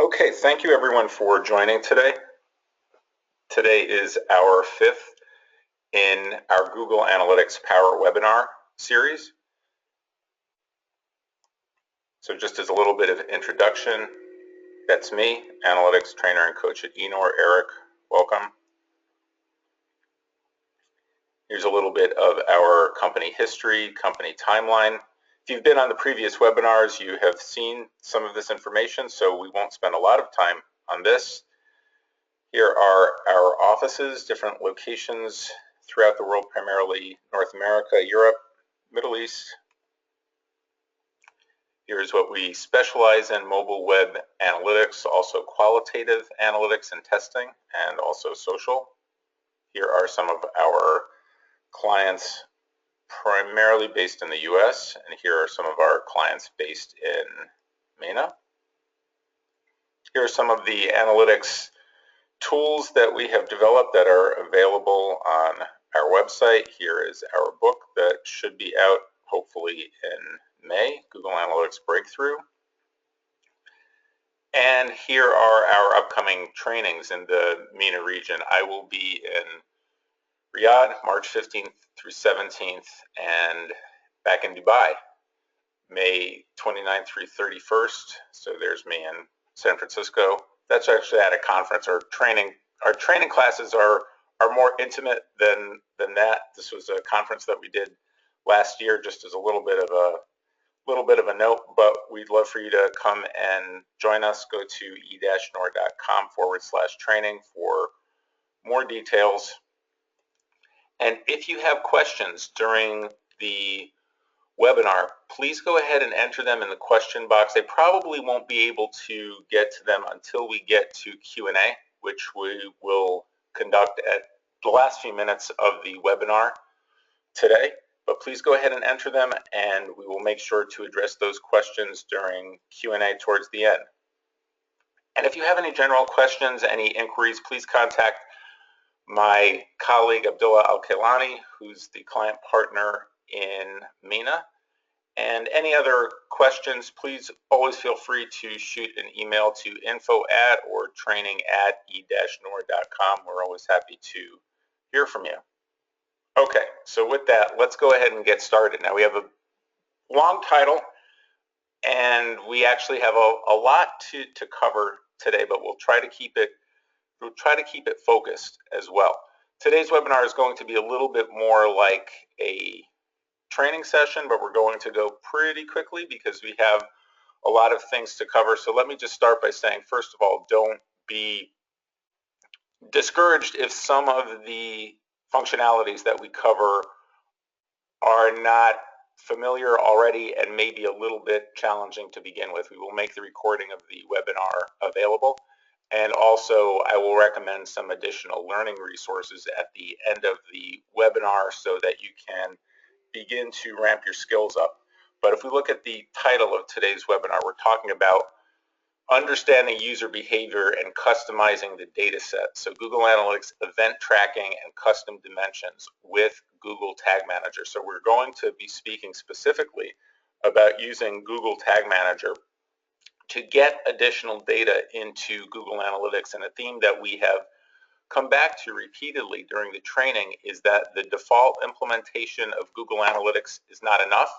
Okay, thank you everyone for joining today. Today is our fifth in our Google Analytics Power webinar series. So just as a little bit of introduction, that's me, analytics trainer and coach at Enor, Eric. Welcome. Here's a little bit of our company history, company timeline. If you've been on the previous webinars, you have seen some of this information, so we won't spend a lot of time on this. Here are our offices, different locations throughout the world, primarily North America, Europe, Middle East. Here's what we specialize in: mobile web analytics, also qualitative analytics and testing, and also social. Here are some of our clients primarily based in the US, and here are some of our clients based in MENA. Here are some of the analytics tools that we have developed that are available on our website. Here is our book that should be out hopefully in May, Google Analytics Breakthrough. And here are our upcoming trainings in the MENA region. I will be in Riyadh, March 15th through 17th, and back in Dubai, May 29th through 31st. So there's me in San Francisco. That's actually at a conference. Our training classes are more intimate than that. This was a conference that we did last year, just as a little bit of a note, but we'd love for you to come and join us. Go to e-nor.com/training for more details. And if you have questions during the webinar, please go ahead and enter them in the question box. They probably won't be able to get to them until we get to Q&A, which we will conduct at the last few minutes of the webinar today. But please go ahead and enter them, and we will make sure to address those questions during Q&A towards the end. And if you have any general questions, any inquiries, please contact my colleague Abdullah Al-Kailani, who's the client partner in MENA. And any other questions, please always feel free to shoot an email to info@ or training@e-nor.com. We're always happy to hear from you. Okay, so with that, let's go ahead and get started. Now we have a long title, and we actually have a lot to cover today, but we'll try to keep it focused as well. Today's webinar is going to be a little bit more like a training session, but we're going to go pretty quickly because we have a lot of things to cover. So let me just start by saying, first of all, don't be discouraged if some of the functionalities that we cover are not familiar already and maybe a little bit challenging to begin with. We will make the recording of the webinar available. And also, I will recommend some additional learning resources at the end of the webinar so that you can begin to ramp your skills up. But if we look at the title of today's webinar, we're talking about understanding user behavior and customizing the data set. So Google Analytics event tracking and custom dimensions with Google Tag Manager. So we're going to be speaking specifically about using Google Tag Manager to get additional data into Google Analytics. And a theme that we have come back to repeatedly during the training is that the default implementation of Google Analytics is not enough.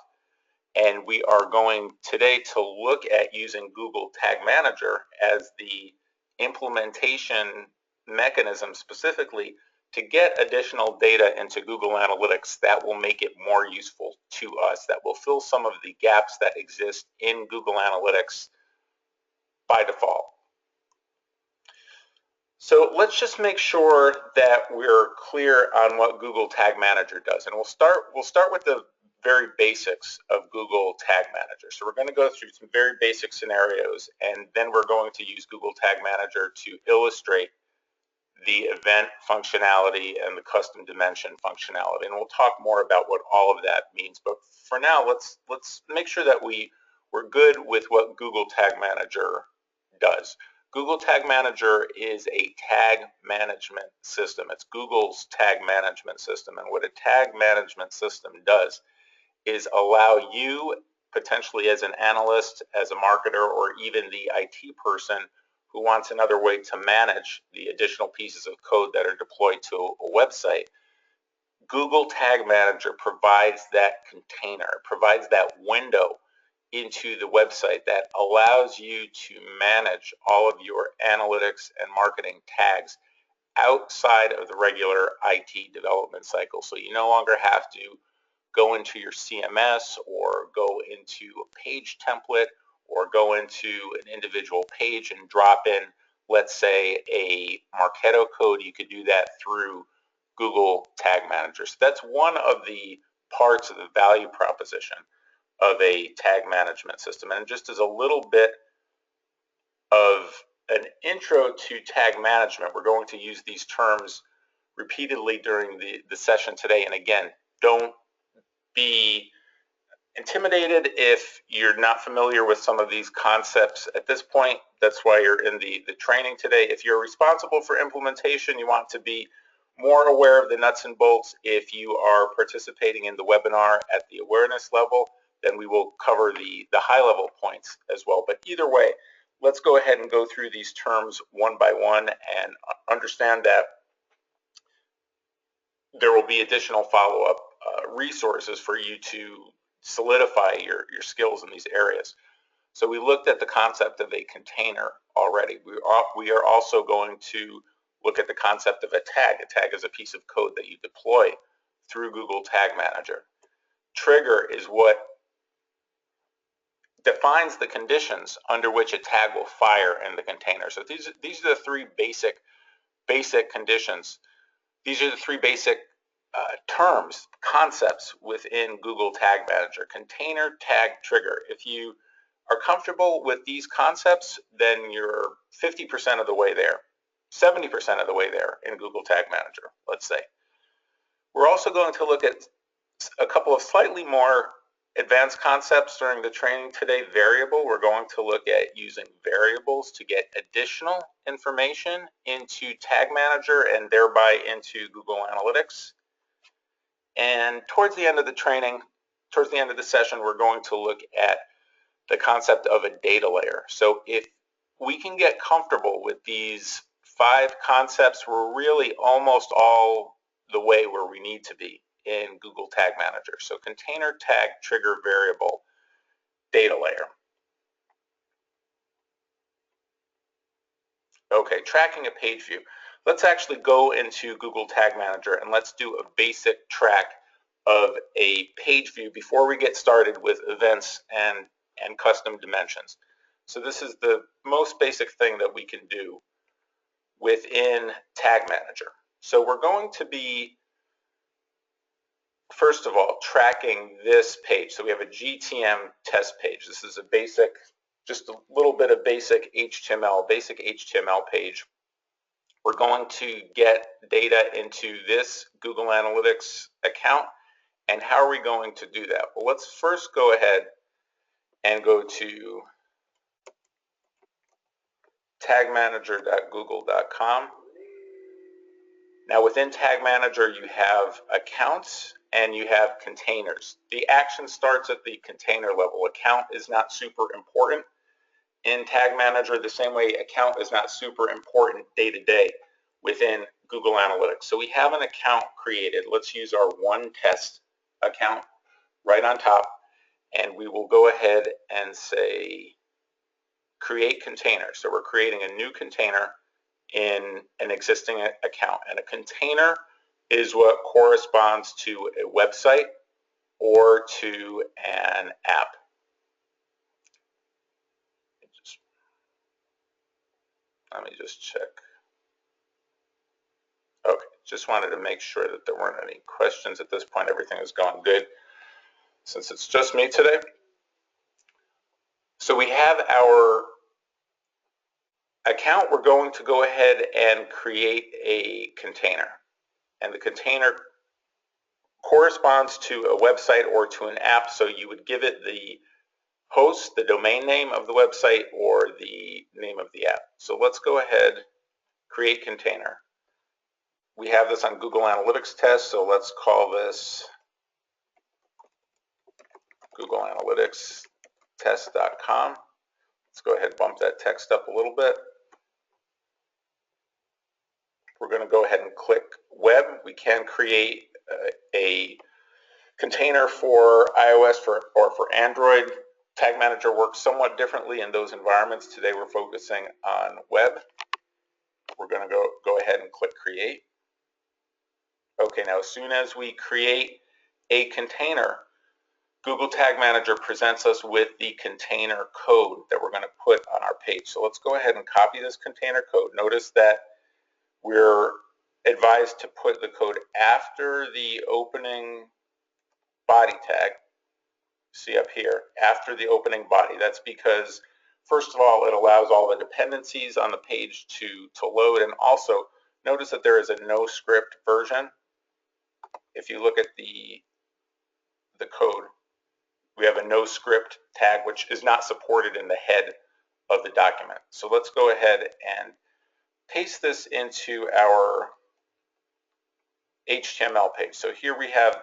And we are going today to look at using Google Tag Manager as the implementation mechanism specifically to get additional data into Google Analytics that will make it more useful to us, that will fill some of the gaps that exist in Google Analytics by default. So let's just make sure that we're clear on what Google Tag Manager does. And we'll start with the very basics of Google Tag Manager. So we're going to go through some very basic scenarios, and then we're going to use Google Tag Manager to illustrate the event functionality and the custom dimension functionality. And we'll talk more about what all of that means. But for now, let's make sure that we're good with what Google Tag Manager does. Google Tag Manager is a tag management system. It's Google's tag management system. And what a tag management system does is allow you, potentially as an analyst, as a marketer, or even the IT person who wants another way to manage the additional pieces of code that are deployed to a website, Google Tag Manager provides that container, provides that window into the website that allows you to manage all of your analytics and marketing tags outside of the regular IT development cycle. So you no longer have to go into your CMS or go into a page template or go into an individual page and drop in, let's say, a Marketo code. You could do that through Google Tag Manager. So that's one of the parts of the value proposition of a tag management system. And just as a little bit of an intro to tag management, we're going to use these terms repeatedly during the session today. And again, don't be intimidated if you're not familiar with some of these concepts at this point. That's why you're in the training today. If you're responsible for implementation, you want to be more aware of the nuts and bolts. If you are participating in the webinar at the awareness level, then we will cover the high level points as well. But either way, let's go ahead and go through these terms one by one and understand that there will be additional follow-up resources for you to solidify your skills in these areas. So we looked at the concept of a container already. We are also going to look at the concept of a tag. A tag is a piece of code that you deploy through Google Tag Manager. Trigger is what defines the conditions under which a tag will fire in the container. So these are the three basic conditions. These are the three basic terms, concepts within Google Tag Manager: container, tag, trigger. If you are comfortable with these concepts, then you're 50% of the way there, 70% of the way there in Google Tag Manager, let's say. We're also going to look at a couple of slightly more advanced concepts during the training today. Variable, we're going to look at using variables to get additional information into Tag Manager and thereby into Google Analytics. And towards the end of the training, towards the end of the session, we're going to look at the concept of a data layer. So if we can get comfortable with these 5 concepts, we're really almost all the way where we need to be in Google Tag Manager. So container, tag, trigger, variable, data layer. Okay, tracking a page view. Let's actually go into Google Tag Manager and let's do a basic track of a page view before we get started with events and custom dimensions. So this is the most basic thing that we can do within Tag Manager. So we're going to be, first of all, tracking this page. So we have a GTM test page. This is a basic, just a little bit of basic HTML page. We're going to get data into this Google Analytics account. And how are we going to do that? Well, let's first go ahead and go to tagmanager.google.com. Now within Tag Manager, you have accounts and you have containers. The action starts at the container level. Account is not super important in Tag Manager the same way account is not super important day to day within Google Analytics. So we have an account created. Let's use our one test account right on top, and we will go ahead and say create container. So we're creating a new container in an existing account, and a container is what corresponds to a website or to an app. Let me just check. Okay, just wanted to make sure that there weren't any questions at this point. Everything is going good since it's just me today. So we have our account. We're going to go ahead and create a container, and the container corresponds to a website or to an app. So you would give it the host, the domain name of the website, or the name of the app. So let's go ahead, create container. We have this on Google Analytics test, so let's call this Google Analytics test.com. Let's go ahead and bump that text up a little bit. We're going to go ahead and click web. We can create a container for iOS or for Android. Tag Manager works somewhat differently in those environments. Today we're focusing on web. We're going to go ahead and click create. Okay, now as soon as we create a container, Google Tag Manager presents us with the container code that we're going to put on our page. So let's go ahead and copy this container code. Notice that we're advised to put the code after the opening body tag. See up here, after the opening body. That's because, first of all, it allows all the dependencies on the page to load, and also notice that there is a no script version. If you look at the code, we have a no script tag which is not supported in the head of the document. So let's go ahead and paste this into our HTML page. So here we have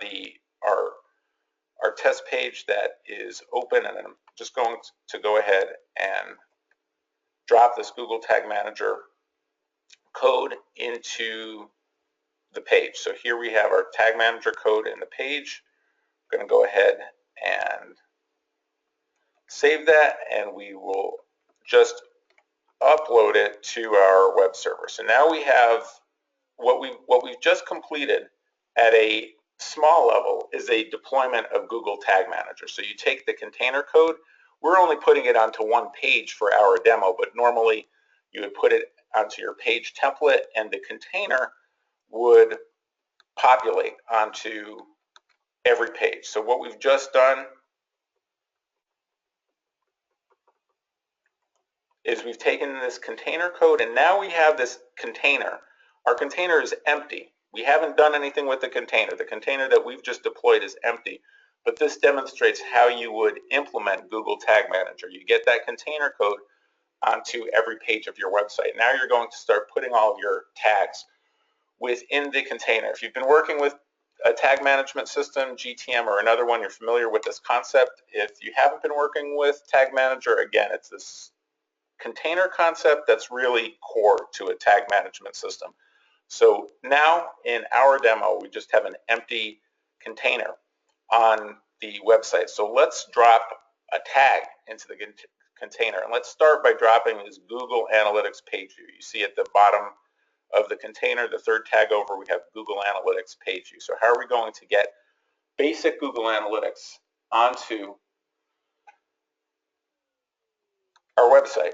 our test page that is open, and I'm just going to go ahead and drop this Google Tag Manager code into the page. So here we have our Tag Manager code in the page. I'm going to go ahead and save that, and we will just upload it to our web server. So now we have what we've just completed at a small level is a deployment of Google Tag Manager. So you take the container code. We're only putting it onto one page for our demo, but normally you would put it onto your page template, and the container would populate onto every page. So what we've just done is we've taken this container code, and now we have this container. Our container is empty. We haven't done anything with the container. The container that we've just deployed is empty, but this demonstrates how you would implement Google Tag Manager. You get that container code onto every page of your website. Now you're going to start putting all of your tags within the container. If you've been working with a tag management system, GTM, or another one, you're familiar with this concept. If you haven't been working with Tag Manager, again, it's this container concept that's really core to a tag management system. So now in our demo, we just have an empty container on the website. So let's drop a tag into the container. And let's start by dropping this Google Analytics page view. You see at the bottom of the container, the third tag over, we have Google Analytics page view. So how are we going to get basic Google Analytics onto our website?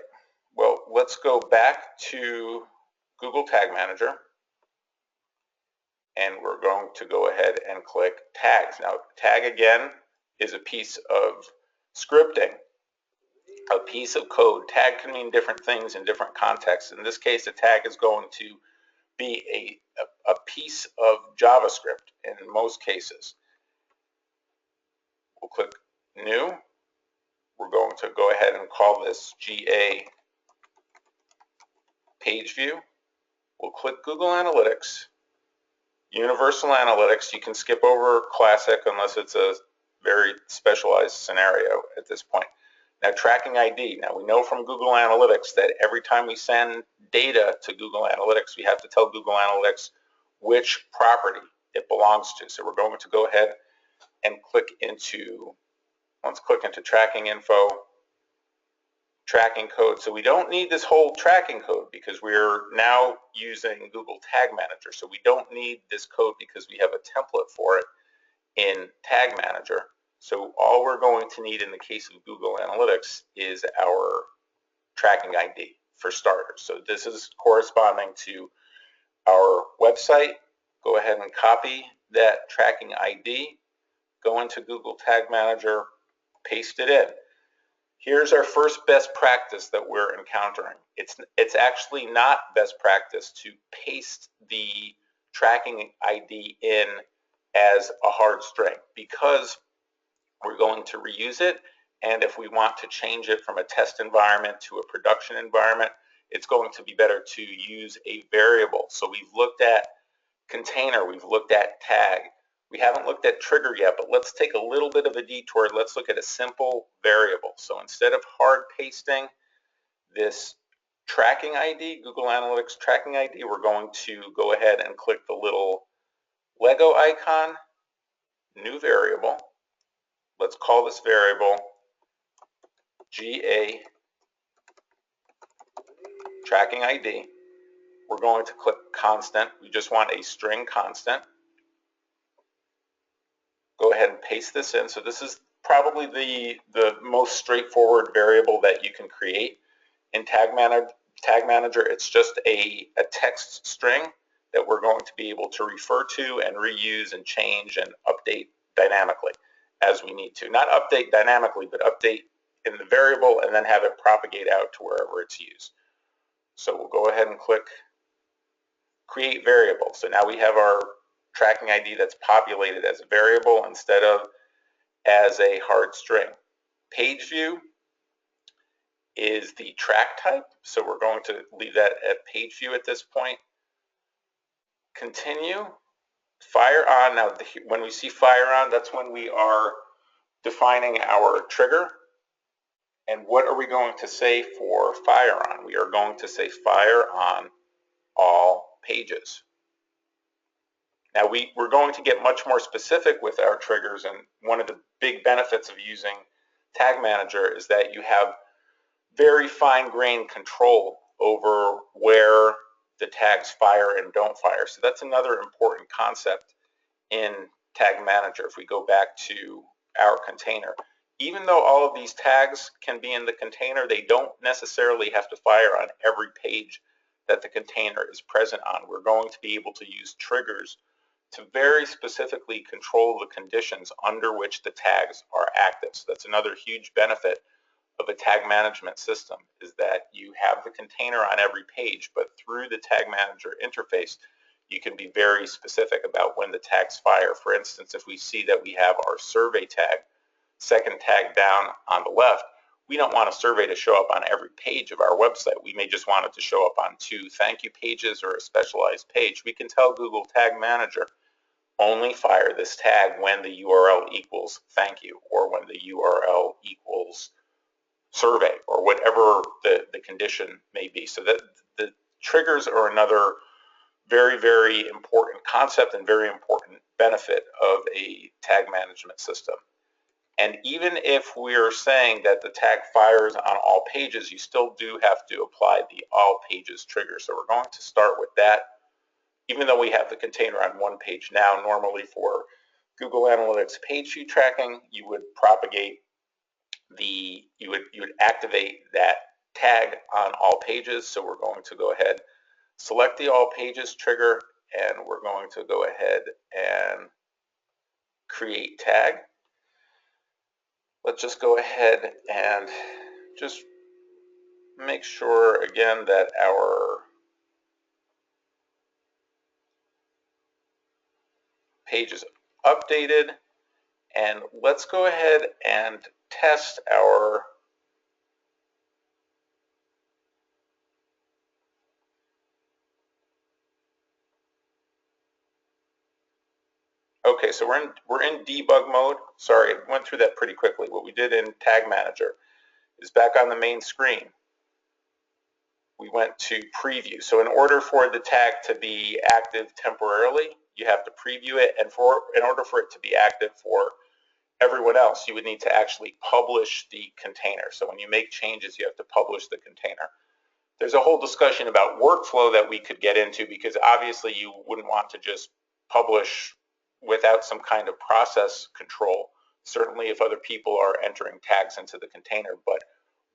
Well, let's go back to Google Tag Manager, and we're going to go ahead and click tags. Now, tag again is a piece of scripting, a piece of code. Tag can mean different things in different contexts. In this case, a tag is going to be a piece of JavaScript in most cases. We'll click new. We're going to go ahead and call this GA page view. We'll click Google Analytics, Universal Analytics. You can skip over Classic unless it's a very specialized scenario at this point. Now, tracking ID. Now, we know from Google Analytics that every time we send data to Google Analytics, we have to tell Google Analytics which property it belongs to. So we're going to go ahead and let's click into tracking info, tracking code. So we don't need this whole tracking code because we're now using Google Tag Manager. So we don't need this code because we have a template for it in Tag Manager. So all we're going to need in the case of Google Analytics is our tracking ID for starters. So this is corresponding to our website. Go ahead and copy that tracking ID, go into Google Tag Manager, paste it in. Here's our first best practice that we're encountering. It's actually not best practice to paste the tracking ID in as a hard string because we're going to reuse it, and if we want to change it from a test environment to a production environment, it's going to be better to use a variable. So we've looked at container, we've looked at tag. We haven't looked at trigger yet, but let's take a little bit of a detour. Let's look at a simple variable. So instead of hard pasting this tracking ID, Google Analytics tracking ID, we're going to go ahead and click the little Lego icon, new variable. Let's call this variable GA tracking ID. We're going to click constant. We just want a string constant. Go ahead and paste this in. So this is probably the most straightforward variable that you can create in Tag Manager. It's just a text string that we're going to be able to refer to and reuse and change and update dynamically as we need to. Not update dynamically, but update in the variable and then have it propagate out to wherever it's used. So we'll go ahead and click create variable. So now we have our tracking ID that's populated as a variable instead of as a hard string. Page view is the track type, so we're going to leave that at page view at this point. Continue. Fire on. Now when we see fire on, that's when we are defining our trigger. And what are we going to say for fire on? We are going to say fire on all pages. Now we're going to get much more specific with our triggers, and one of the big benefits of using Tag Manager is that you have very fine-grained control over where the tags fire and don't fire. So that's another important concept in Tag Manager. If we go back to our container, even though all of these tags can be in the container, they don't necessarily have to fire on every page that the container is present on. We're going to be able to use triggers to very specifically control the conditions under which the tags are active. So that's another huge benefit of a tag management system, is that you have the container on every page, but through the Tag Manager interface, you can be very specific about when the tags fire. For instance, if we see that we have our survey tag, second tag down on the left, we don't want a survey to show up on every page of our website. We may just want it to show up on 2 thank you pages or a specialized page. We can tell Google Tag Manager, only fire this tag when the URL equals thank you, or when the URL equals survey, or whatever the condition may be. So that the triggers are another very, very important concept and very important benefit of a tag management system. And even if we're saying that the tag fires on all pages, you still do have to apply the all pages trigger. So we're going to start with that. Even though we have the container on one page now, normally for Google Analytics page view tracking, you would propagate you would activate that tag on all pages. So we're going to go ahead, select the all pages trigger, and we're going to go ahead and create tag. Let's just go ahead and just make sure again that our page is updated, and let's go ahead and test our okay, so we're in debug mode. Sorry, I went through that pretty quickly. What we did in Tag Manager is back on the main screen, we went to preview. So in order for the tag to be active temporarily, you have to preview it, and in order for it to be active for everyone else, you would need to actually publish the container. So when you make changes, you have to publish the container. There's a whole discussion about workflow that we could get into, because obviously you wouldn't want to just publish without some kind of process control, certainly if other people are entering tags into the container. But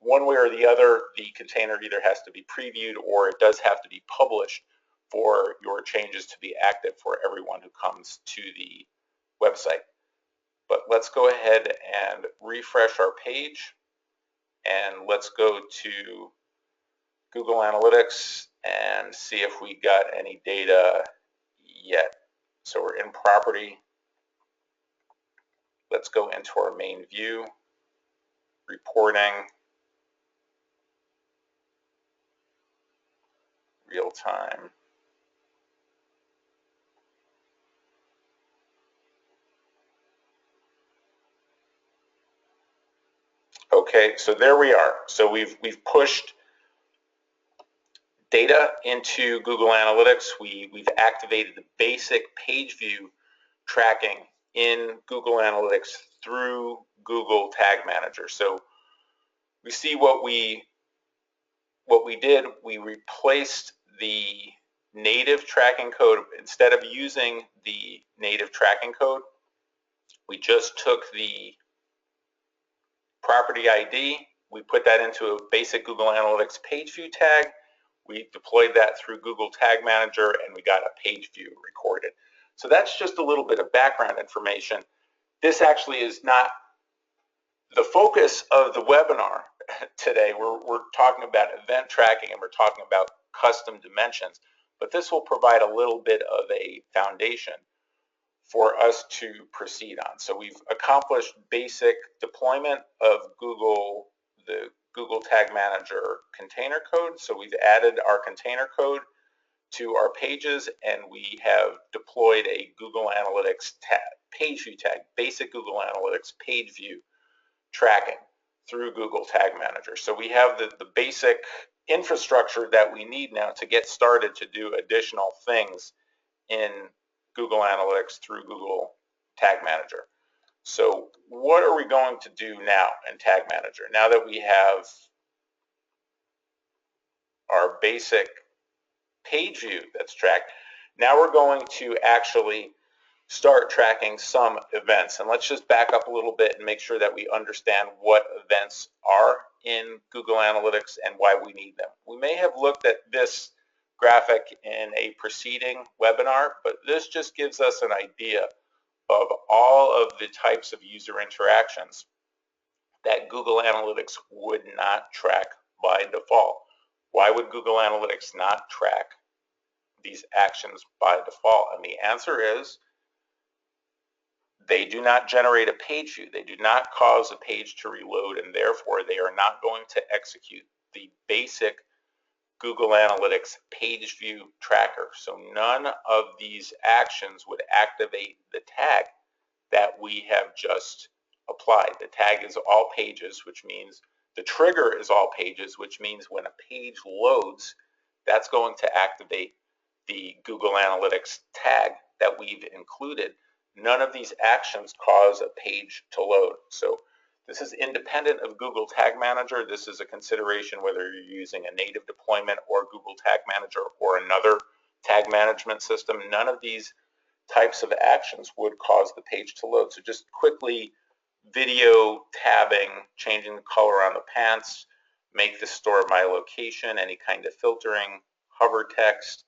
one way or the other, the container either has to be previewed or it does have to be published for your changes to be active for everyone who comes to the website. But let's go ahead and refresh our page, and let's go to Google Analytics and see if we got any data yet. So we're in property. Let's go into our main view, reporting, real time. Okay, so there we are. So we've pushed data into Google Analytics. We've activated the basic page view tracking in Google Analytics through Google Tag Manager. So we see what we did. We replaced the native tracking code. Instead of using the native tracking code, we just took the property ID, we put that into a basic Google Analytics page view tag, we deployed that through Google Tag Manager, and we got a page view recorded. So that's just a little bit of background information. This actually is not the focus of the webinar today. We're talking about event tracking and we're talking about custom dimensions, but this will provide a little bit of a foundation for us to proceed on. So we've accomplished basic deployment of the Google Tag Manager container code. So we've added our container code to our pages, and we have deployed a Google Analytics page view tag, basic Google Analytics page view tracking through Google Tag Manager. So we have the basic infrastructure that we need now to get started to do additional things in Google Analytics through Google Tag Manager. So what are we going to do now in Tag Manager? Now that we have our basic page view that's tracked, now we're going to actually start tracking some events. And let's just back up a little bit and make sure that we understand what events are in Google Analytics and why we need them. We may have looked at this graphic in a preceding webinar, but this just gives us an idea of all of the types of user interactions that Google Analytics would not track by default. Why would Google Analytics not track these actions by default? And the answer is they do not generate a page view. They do not cause a page to reload, and therefore they are not going to execute the basic Google Analytics page view tracker. So none of these actions would activate the tag that we have just applied. The tag is all pages, which means the trigger is all pages, which means when a page loads, that's going to activate the Google Analytics tag that we've included. None of these actions cause a page to load. So this is independent of Google Tag Manager. This is a consideration whether you're using a native deployment or Google Tag Manager or another tag management system. None of these types of actions would cause the page to load. So just quickly, video tabbing, changing the color on the pants, make the store my location, any kind of filtering, hover text,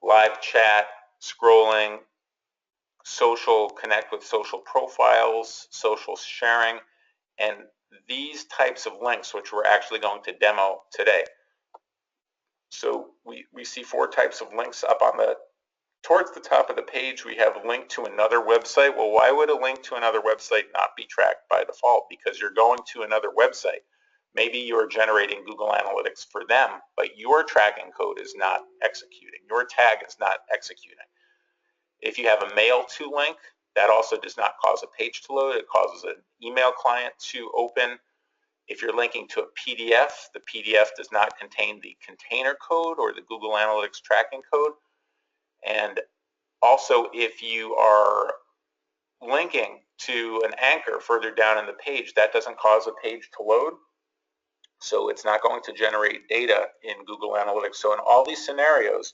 live chat, scrolling, social, connect with social profiles, social sharing, and these types of links, which we're actually going to demo today. So we see 4 types of links up on towards the top of the page. We have a link to another website. Well, why would a link to another website not be tracked by default? Because you're going to another website. Maybe you're generating Google Analytics for them, but your tracking code is not executing. Your tag is not executing. If you have a mail to link, that also does not cause a page to load. It causes an email client to open. If you're linking to a PDF, the PDF does not contain the container code or the Google Analytics tracking code. And also, if you are linking to an anchor further down in the page, that doesn't cause a page to load. So it's not going to generate data in Google Analytics. So in all these scenarios,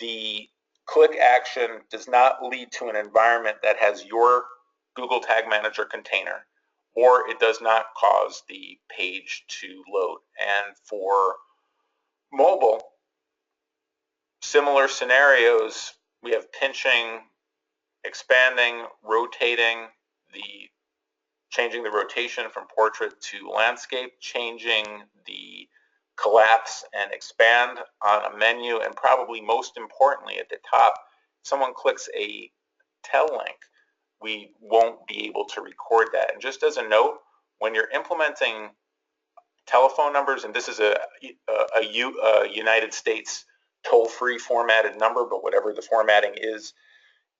the click action does not lead to an environment that has your Google Tag Manager container, or it does not cause the page to load. And for mobile, similar scenarios, we have pinching, expanding, rotating, changing the rotation from portrait to landscape, changing the collapse and expand on a menu, and probably most importantly at the top, someone clicks a tel link, we won't be able to record that. And just as a note, when you're implementing telephone numbers, and this is a United States toll-free formatted number, but whatever the formatting is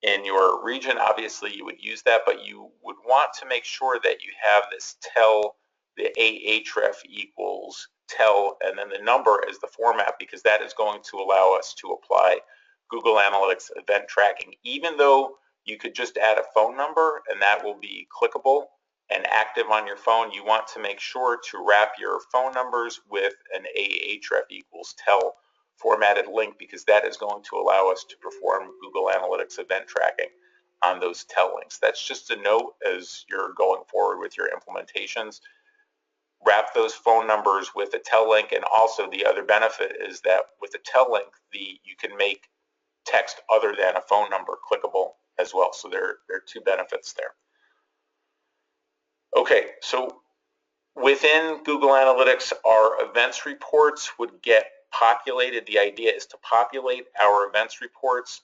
in your region, obviously you would use that, but you would want to make sure that you have this tel, the ahref equals tell, and then the number as the format, because that is going to allow us to apply Google Analytics event tracking. Even though you could just add a phone number and that will be clickable and active on your phone, you want to make sure to wrap your phone numbers with an ahref equals tell formatted link, because that is going to allow us to perform Google Analytics event tracking on those tell links. That's just a note as you're going forward with your implementations. Wrap those phone numbers with a tell link, and also the other benefit is that with a tell link, you can make text other than a phone number clickable as well. So there are two benefits there. Okay, so within Google Analytics, our events reports would get populated. The idea is to populate our events reports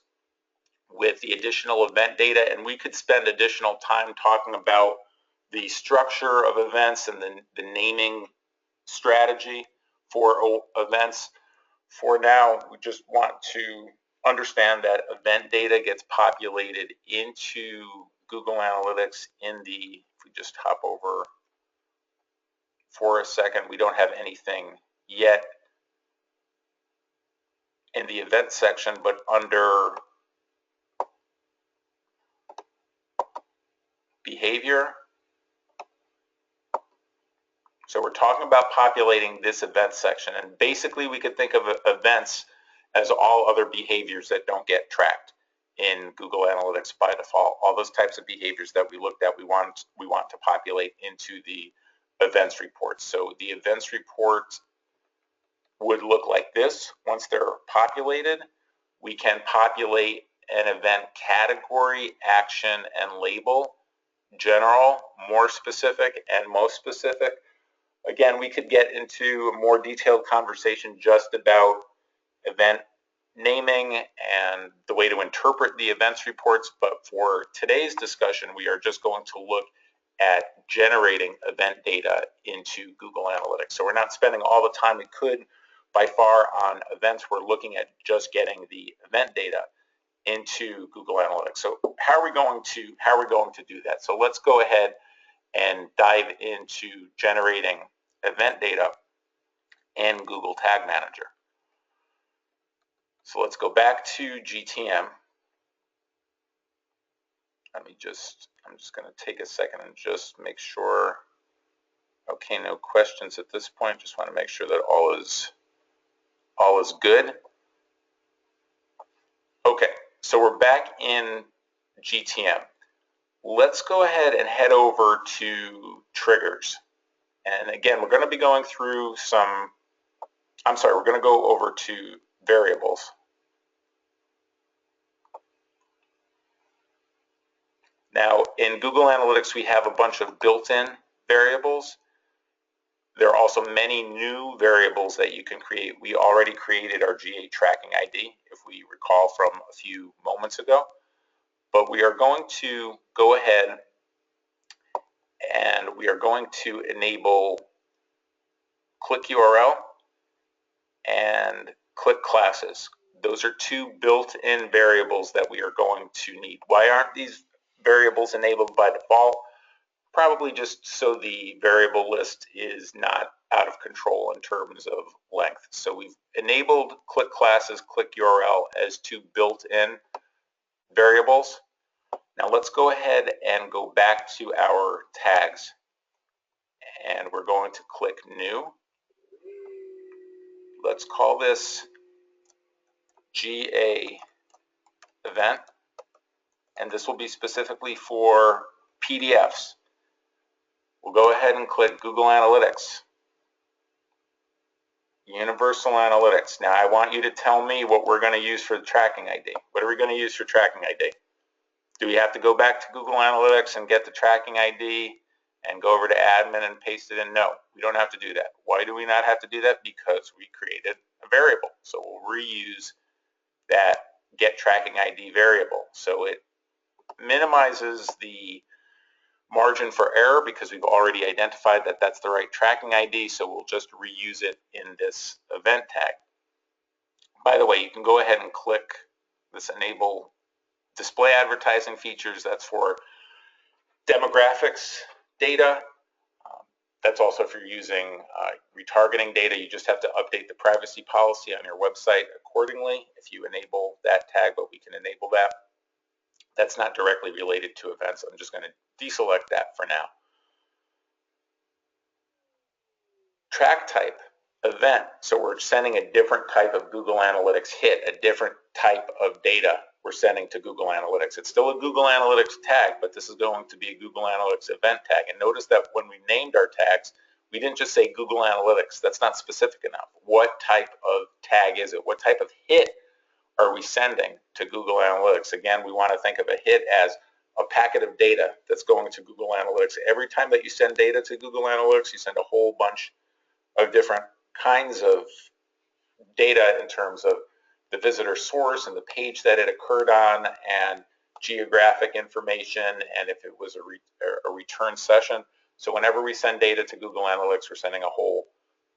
with the additional event data, and we could spend additional time talking about the structure of events and the naming strategy for events. For now, we just want to understand that event data gets populated into Google Analytics if we just hop over for a second, we don't have anything yet in the event section, but under behavior. So we're talking about populating this event section, and basically we could think of events as all other behaviors that don't get tracked in Google Analytics by default. All those types of behaviors that we looked at, we want to populate into the events report. So the events report would look like this. Once they're populated, we can populate an event category, action, and label: general, more specific, and most specific. Again, we could get into a more detailed conversation just about event naming and the way to interpret the events reports, but for today's discussion, we are just going to look at generating event data into Google Analytics. So we're not spending all the time we could by far on events. We're looking at just getting the event data into Google Analytics. So how are we going to do that? So let's go ahead and dive into generating event data in Google Tag Manager. So let's go back to GTM. I'm just going to take a second and just make sure. Okay, no questions at this point. Just want to make sure that all is good. Okay, so we're back in GTM. Let's go ahead and head over to triggers. And again, we're going to be going through we're going to go over to variables. Now, in Google Analytics, we have a bunch of built-in variables. There are also many new variables that you can create. We already created our GA tracking ID, if we recall from a few moments ago. But we are going to go ahead and we are going to enable click URL and click classes. Those are two built-in variables that we are going to need. Why aren't these variables enabled by default? Probably just so the variable list is not out of control in terms of length. So we've enabled click classes, click URL as two built-in variables. Now let's go ahead and go back to our tags, and we're going to click new. Let's call this GA event, and this will be specifically for PDFs. We'll go ahead and click Google Analytics, Universal Analytics. Now I want you to tell me what we're going to use for the tracking ID. What are we going to use for tracking ID? Do we have to go back to Google Analytics and get the tracking ID and go over to admin and paste it in? No, we don't have to do that. Why do we not have to do that? Because we created a variable. So we'll reuse that get tracking ID variable. So it minimizes the margin for error because we've already identified that that's the right tracking ID, so we'll just reuse it in this event tag. By the way, you can go ahead and click this enable display advertising features. That's for demographics data. That's also if you're using retargeting data, you just have to update the privacy policy on your website accordingly if you enable that tag, but we can enable that. That's not directly related to events. I'm just going to deselect that for now. Track type, event. So we're sending a different type of Google Analytics hit, a different type of data we're sending to Google Analytics. It's still a Google Analytics tag, but this is going to be a Google Analytics event tag. And notice that when we named our tags, we didn't just say Google Analytics. That's not specific enough. What type of tag is it? What type of hit are we sending to Google Analytics? Again, we want to think of a hit as a packet of data that's going to Google Analytics. Every time that you send data to Google Analytics, you send a whole bunch of different kinds of data in terms of the visitor source and the page that it occurred on and geographic information and if it was a return session. So whenever we send data to Google Analytics, we're sending a whole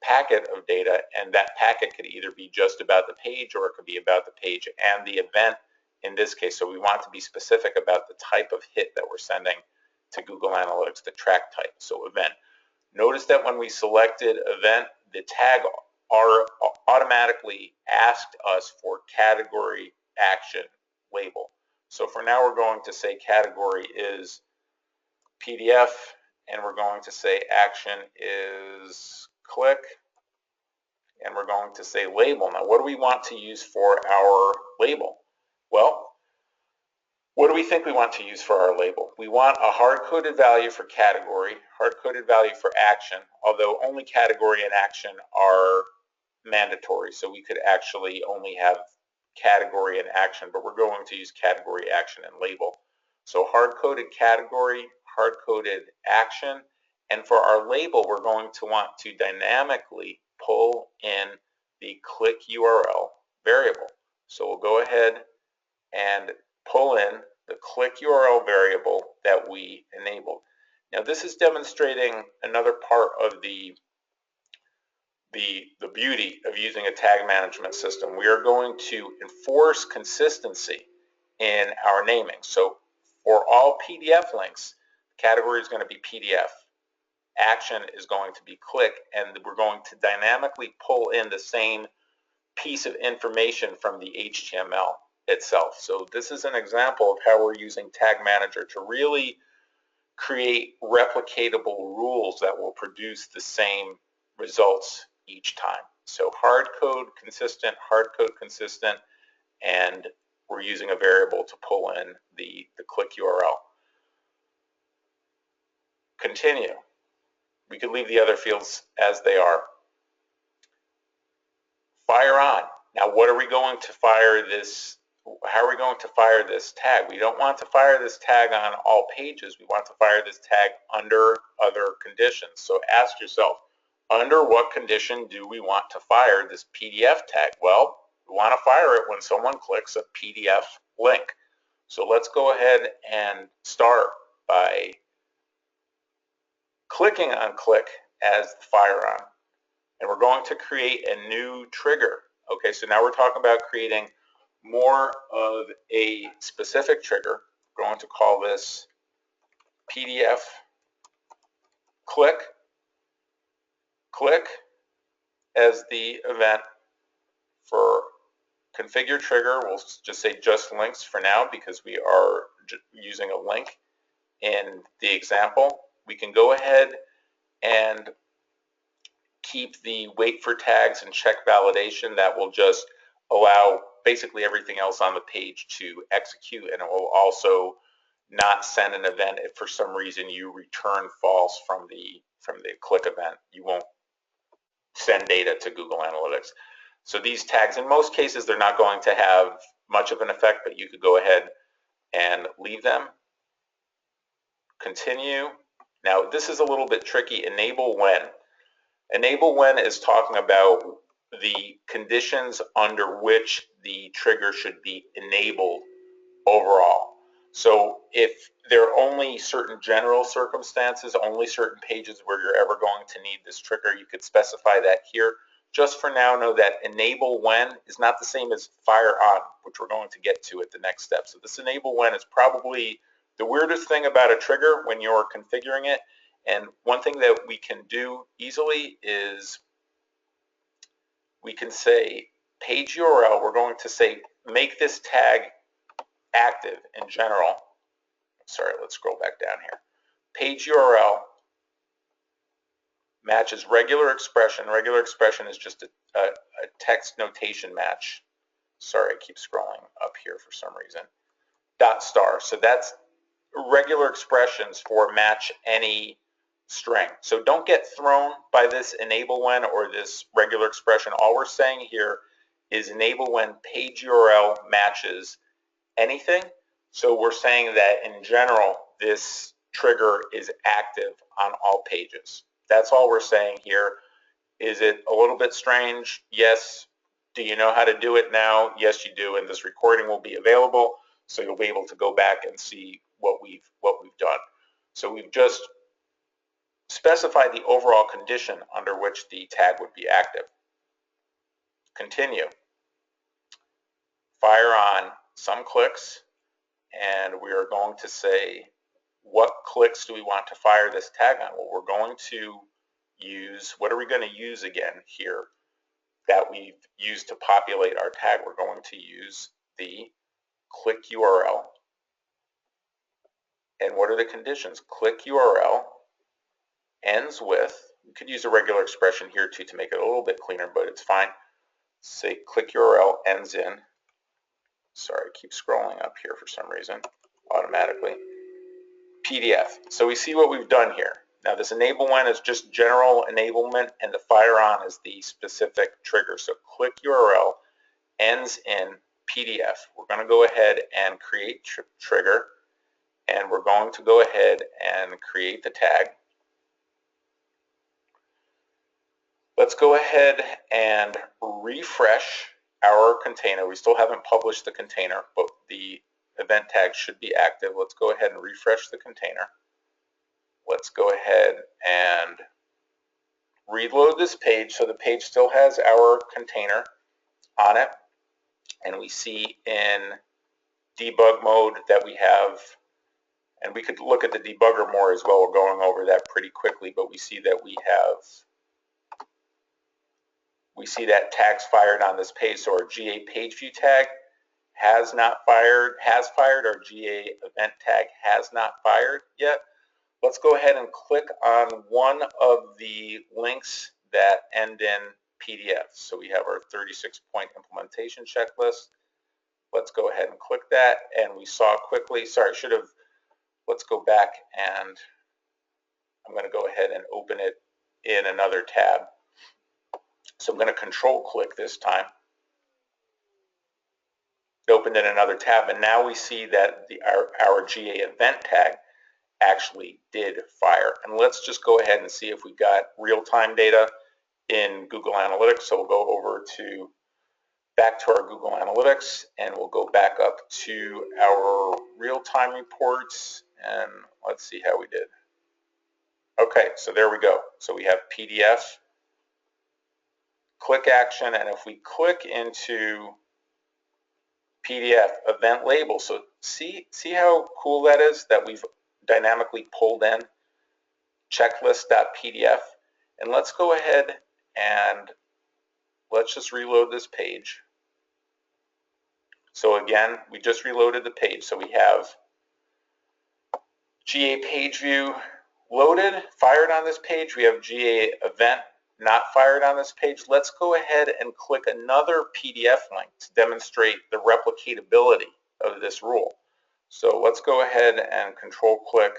packet of data, and that packet could either be just about the page or it could be about the page and the event in this case. So we want to be specific about the type of hit that we're sending to Google Analytics, the track type, so event. Notice that when we selected event, the tag automatically asked us for category action label. So for now, we're going to say category is PDF, and we're going to say action is click, and we're going to say label. Now, what do we want to use for our label? Well, what do we think we want to use for our label? We want a hard-coded value for category, hard-coded value for action, although only category and action are mandatory, so we could actually only have category and action, but we're going to use category, action, and label. So hard-coded category, hard-coded action, and for our label, we're going to want to dynamically pull in the click URL variable. So we'll go ahead and pull in the click URL variable that we enabled. Now this is demonstrating another part of the beauty of using a tag management system. We are going to enforce consistency in our naming. So for all PDF links, the category is going to be PDF. Action is going to be click, and we're going to dynamically pull in the same piece of information from the HTML itself. So this is an example of how we're using Tag Manager to really create replicatable rules that will produce the same results each time. So hard code consistent, and we're using a variable to pull in the click URL. Continue. We could leave the other fields as they are. Fire on. Now what are we going to fire this? How are we going to fire this tag? We don't want to fire this tag on all pages. We want to fire this tag under other conditions. So ask yourself, under what condition do we want to fire this PDF tag? Well, we want to fire it when someone clicks a PDF link. So let's go ahead and start by clicking on click as the fire on. And we're going to create a new trigger. Okay, so now we're talking about creating more of a specific trigger. We're going to call this PDF click as the event. For configure trigger, we'll just say just links for now because we are using a link in the example. We can go ahead and keep the wait for tags and check validation. That will just allow basically everything else on the page to execute, and it will also not send an event if for some reason you return false from the click event. You won't send data to Google Analytics. So these tags, in most cases, they're not going to have much of an effect, but you could go ahead and leave them. Continue. Now this is a little bit tricky. Enable when. Enable when is talking about the conditions under which the trigger should be enabled overall. So if there are only certain general circumstances, only certain pages where you're ever going to need this trigger, you could specify that here. Just for now, know that enable when is not the same as fire on, which we're going to get to at the next step. So this enable when is probably the weirdest thing about a trigger when you're configuring it, And one thing that we can do easily is we can say page URL. We're going to say make this tag active in general. Sorry, let's scroll back down here. Page URL matches regular expression. Regular expression is just a text notation match. Sorry, I keep scrolling up here for some reason. Dot star. So that's regular expressions for match any string. So don't get thrown by this enable when or this regular expression. All we're saying here is enable when page URL matches anything. So we're saying that in general, this trigger is active on all pages. That's all we're saying here. Is it a little bit strange? Yes. Do you know how to do it now? Yes, you do. And this recording will be available, so you'll be able to go back and see what we've done. So we've just specified the overall condition under which the tag would be active. Continue. Fire on some clicks, and we are going to say what clicks do we want to fire this tag on? Well, we're going to use, what are we going to use again here that we've used to populate our tag? We're going to use the click URL. And what are the conditions? Click URL ends with, we could use a regular expression here too to make it a little bit cleaner, but it's fine. Say click URL ends in, sorry, I keep scrolling up here for some reason, automatically, PDF. So we see what we've done here. Now this enable when is just general enablement, and the fire on is the specific trigger. So click URL ends in PDF. We're going to go ahead and create trigger, and we're going to go ahead and create the tag. Let's go ahead and refresh our container. We still haven't published the container, but the event tag should be active. Let's go ahead and refresh the container. Let's go ahead and reload this page, so the page still has our container on it, and we see in debug mode that we have, and we could look at the debugger more as well. We're going over that pretty quickly, but we see that we see that tags fired on this page. So our GA page view tag has fired. Our GA event tag has not fired yet. Let's go ahead and click on one of the links that end in PDF. So we have our 36-point implementation checklist. Let's go ahead and click that, and we saw quickly, sorry, let's go back, and I'm going to go ahead and open it in another tab. So I'm going to control click this time. Opened in another tab, and now we see that our GA event tag actually did fire. And let's just go ahead and see if we got real-time data in Google Analytics. So we'll go over back to our Google Analytics, and we'll go back up to our real-time reports, and let's see how we did. Okay, so there we go. So we have PDF, click action, and if we click into PDF event label, so see how cool that is, that we've dynamically pulled in checklist.pdf. And let's go ahead and let's just reload this page. So again, we just reloaded the page. So we have GA page view loaded, fired on this page. We have GA event not fired on this page. Let's go ahead and click another PDF link to demonstrate the replicatability of this rule. So let's go ahead and control click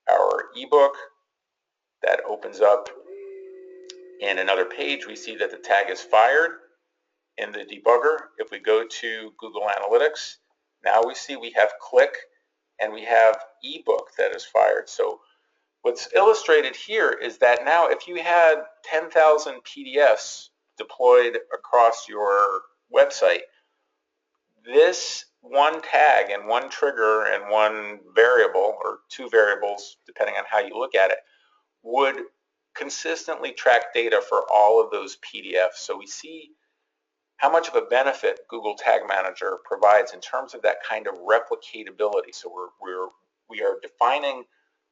our ebook. That opens up in another page. We see that the tag is fired in the debugger. If we go to Google Analytics, now we see we have click and we have ebook that is fired. So what's illustrated here is that now if you had 10,000 PDFs deployed across your website, this one tag and one trigger and one variable, or two variables depending on how you look at it, would consistently track data for all of those PDFs. So we see how much of a benefit Google Tag Manager provides in terms of that kind of replicatability. So we are defining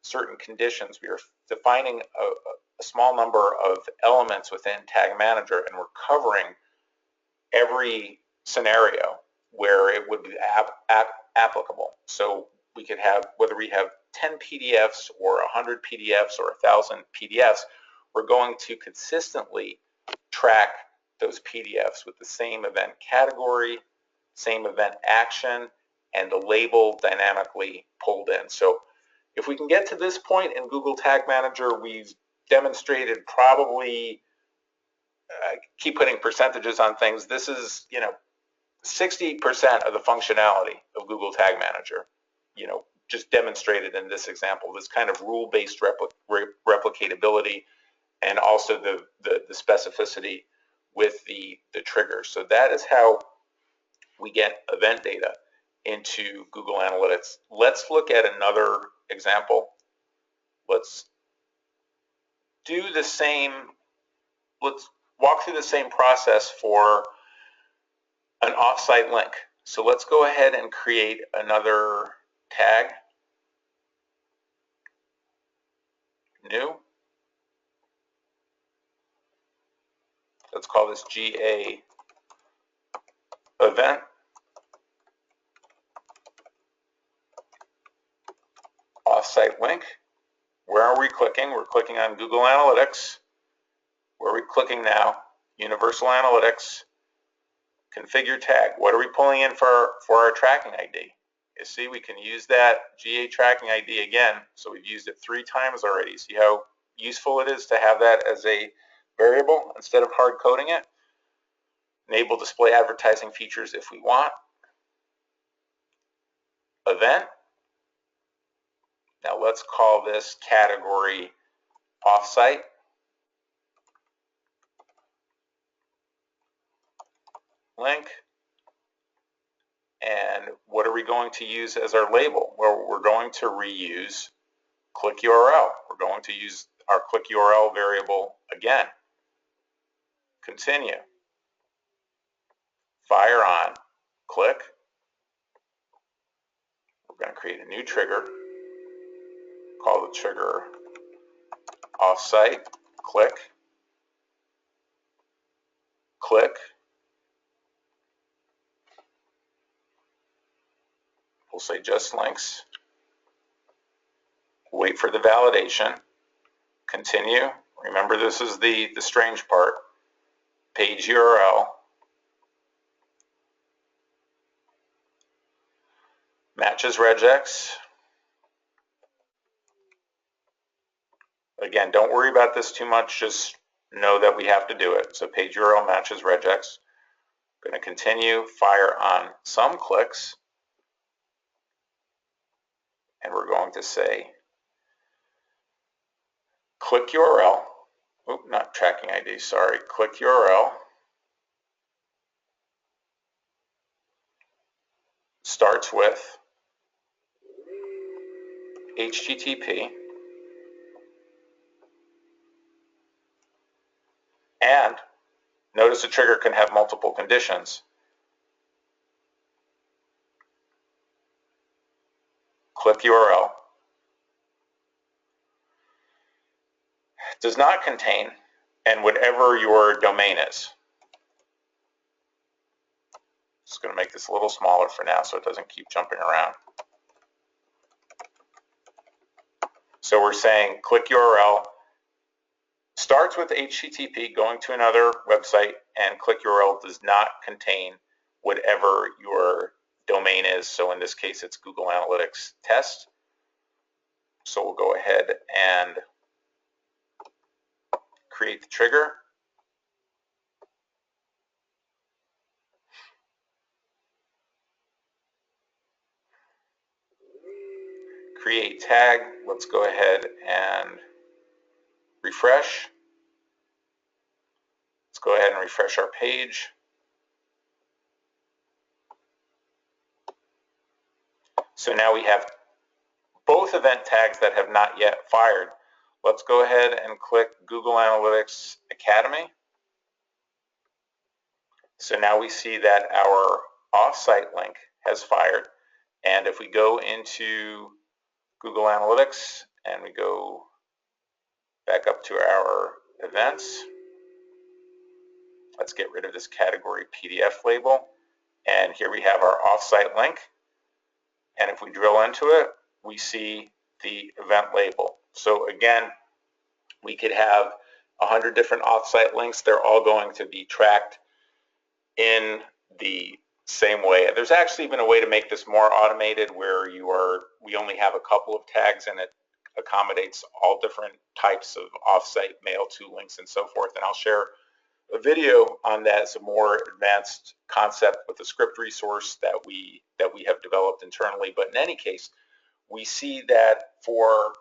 certain conditions. We are defining a small number of elements within Tag Manager, and we're covering every scenario where it would be applicable. So we could have, whether we have 10 PDFs or 100 PDFs or 1,000 PDFs, we're going to consistently track those PDFs with the same event category, same event action, and the label dynamically pulled in. So if we can get to this point in Google Tag Manager, we've demonstrated probably, keep putting percentages on things, this is, 60% of the functionality of Google Tag Manager, just demonstrated in this example, this kind of rule-based replicatability, and also the specificity with the trigger. So that is how we get event data into Google Analytics. Let's look at another example. Let's do the same, let's walk through the same process for an offsite link. So let's go ahead and create another tag, new. Let's call this GA event. Offsite link. Where are we clicking? We're clicking on Google Analytics. Where are we clicking now? Universal Analytics. Configure tag. What are we pulling in for our tracking ID? You see, we can use that GA tracking ID again. So we've used it 3 times already. See how useful it is to have that as a variable instead of hard coding it? Enable display advertising features if we want. Event. Now let's call this category offsite. Link. And what are we going to use as our label? Well, we're going to reuse click URL. We're going to use our click URL variable again. Continue. Fire on. Click. We're going to create a new trigger. Call the trigger offsite. Click. Click. We'll say just links. Wait for the validation. Continue. Remember, this is the strange part. Page URL. Matches regex. Again, don't worry about this too much. Just know that we have to do it. So page URL matches regex. Going to continue. Fire on some clicks. And we're going to say click URL. Oop, not tracking ID, sorry. Click URL. Starts with HTTP. And notice the trigger can have multiple conditions. Click URL. Does not contain, and whatever your domain is. Just going to make this a little smaller for now so it doesn't keep jumping around. So we're saying click URL starts with HTTP going to another website, and click URL does not contain whatever your domain is. So in this case, it's Google Analytics test. So we'll go ahead and create the trigger. Create tag. Let's go ahead and refresh. Let's go ahead and refresh our page. So now we have both event tags that have not yet fired. Let's go ahead and click Google Analytics Academy. So now we see that our offsite link has fired. And if we go into Google Analytics and we go back up to our events. Let's get rid of this category PDF label. And here we have our offsite link. And if we drill into it, we see the event label. So again, we could have 100 different offsite links. They're all going to be tracked in the same way. There's actually been a way to make this more automated where we only have a couple of tags and it accommodates all different types of offsite mail to links and so forth. And I'll share a video on that. It's a more advanced concept with a script resource that we have developed internally. But in any case, we see that for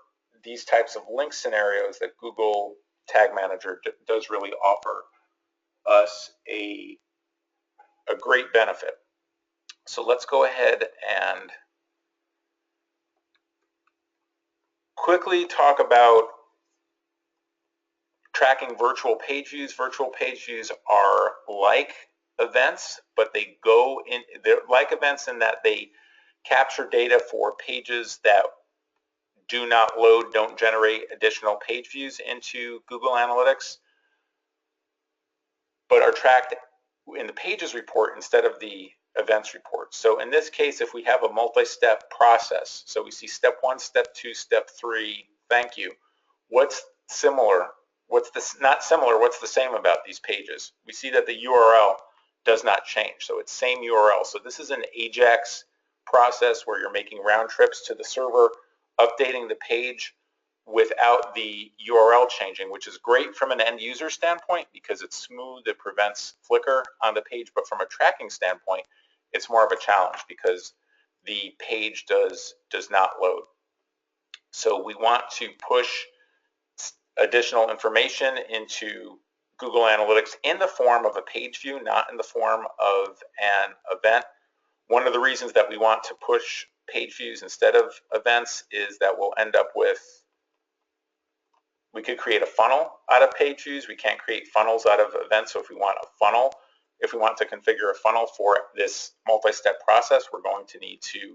these types of link scenarios that Google Tag Manager does really offer us a great benefit. So let's go ahead and quickly talk about tracking virtual page views. Virtual page views are like events, but they're like events in that they capture data for pages that do not load, don't generate additional page views into Google Analytics, but are tracked in the pages report instead of the events report. So in this case, if we have a multi-step process, so we see step 1, step 2, step 3, thank you. What's similar? What's not similar? What's the same about these pages? We see that the URL does not change. So it's same URL. So this is an AJAX process where you're making round trips to the server, updating the page without the URL changing, which is great from an end user standpoint because it's smooth, it prevents flicker on the page, but from a tracking standpoint, it's more of a challenge because the page does not load. So we want to push additional information into Google Analytics in the form of a page view, not in the form of an event. One of the reasons that we want to push page views instead of events is that we'll end up with, we could create a funnel out of page views. We can't create funnels out of events. So if we want a funnel, if we want to configure a funnel for this multi-step process, we're going to need to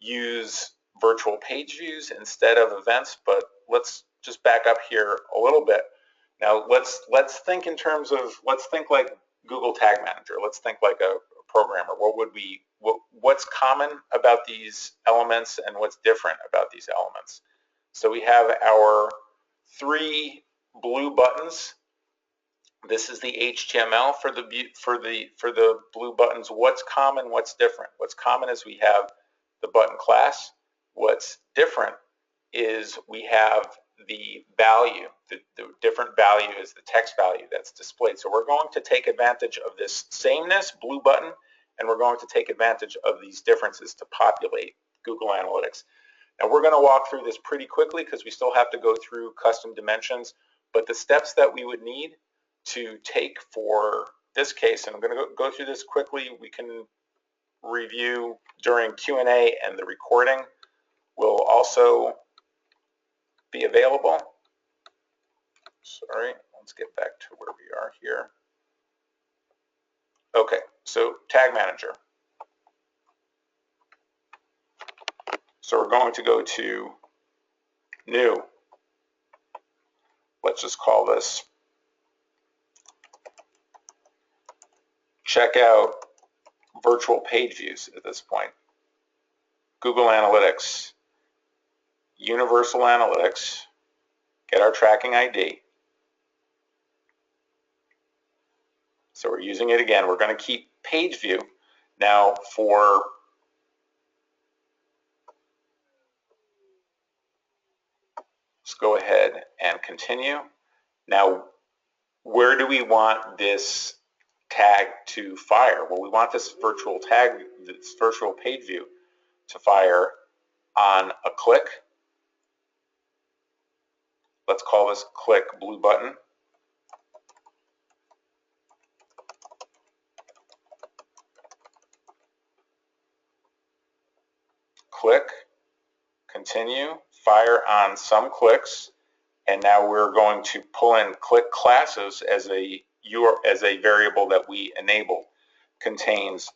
use virtual page views instead of events. But let's just back up here a little bit. Now let's think in terms of, let's think like Google Tag Manager. Let's think like a programmer. What's common about these elements and what's different about these elements? So we have our 3 blue buttons. This is the HTML for the blue buttons. What's common? What's different? What's common is we have the button class. What's different is we have the value. The different value is the text value that's displayed. So we're going to take advantage of this sameness, blue button, and we're going to take advantage of these differences to populate Google Analytics. Now we're going to walk through this pretty quickly because we still have to go through custom dimensions, but the steps that we would need to take for this case, and I'm going to go through this quickly, we can review during Q&A, and the recording will also be available. Sorry, let's get back to where we are here. Okay, so Tag Manager. So we're going to go to New. Let's just call this Check Out Virtual Page Views at this point. Google Analytics, Universal Analytics, get our tracking ID. So we're using it again. We're going to keep page view. Now let's go ahead and continue. Now, where do we want this tag to fire? Well, we want this virtual page view to fire on a click. Let's call this click blue button. Click, continue, fire on some clicks, and now we're going to pull in click classes as a variable that we enable contains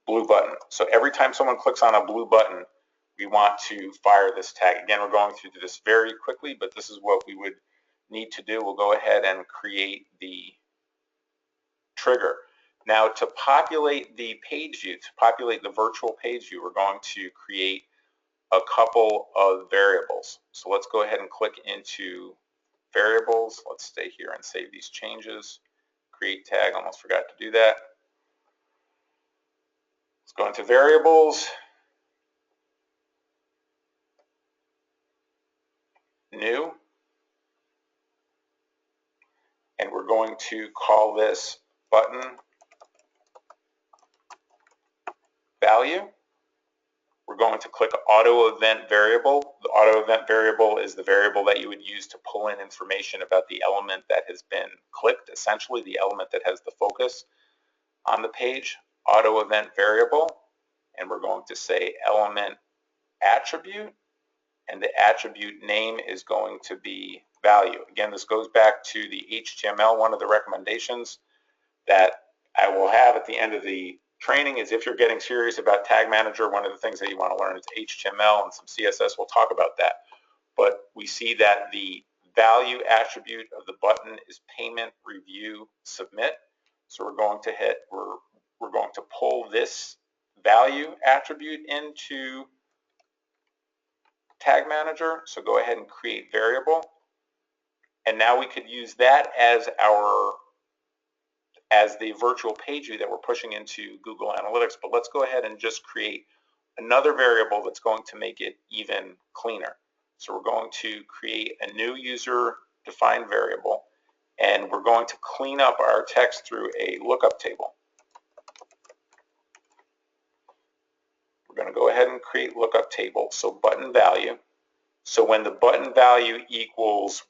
blue button. So every time someone clicks on a blue button, we want to fire this tag. Again, we're going through this very quickly, but this is what we would need to do. We'll go ahead and create the trigger. Now, to populate the page view, to populate the virtual page view, we're going to create a couple of variables. So let's go ahead and click into variables. Let's stay here and save these changes. Create tag, almost forgot to do that. Let's go into variables. New. And we're going to call this button value. We're going to click auto event variable. The auto event variable is the variable that you would use to pull in information about the element that has been clicked, essentially the element that has the focus on the page. Auto event variable, and we're going to say element attribute, and the attribute name is going to be value. Again, this goes back to the HTML. One of the recommendations that I will have at the end of the training is, if you're getting serious about Tag Manager, one of the things that you want to learn is HTML and some CSS. We'll talk about that. But we see that the value attribute of the button is payment, review, submit. So we're going to we're going to pull this value attribute into Tag Manager. So go ahead and create variable. And now we could use that as the virtual page view that we're pushing into Google Analytics. But let's go ahead and just create another variable that's going to make it even cleaner. So we're going to create a new user-defined variable, and we're going to clean up our text through a lookup table. We're going to go ahead and create lookup table. So button value. So when the button value equals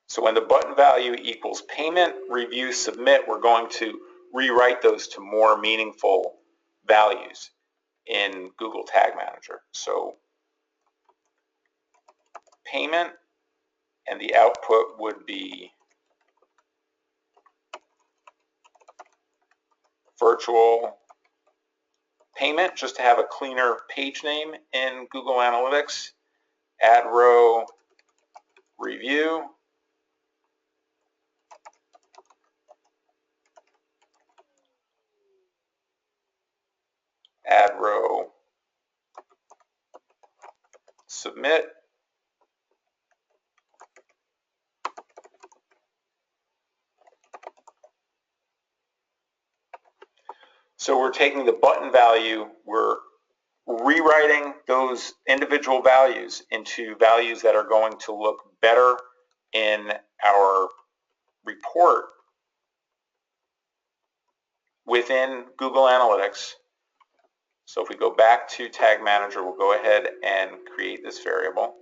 So when the button value equals payment, review, submit, we're going to rewrite those to more meaningful values in Google Tag Manager. So payment, and the output would be virtual payment, just to have a cleaner page name in Google Analytics. Add row review. Add row submit. So we're taking the button value, we're rewriting those individual values into values that are going to look better in our report within Google Analytics. So if we go back to Tag Manager, we'll go ahead and create this variable.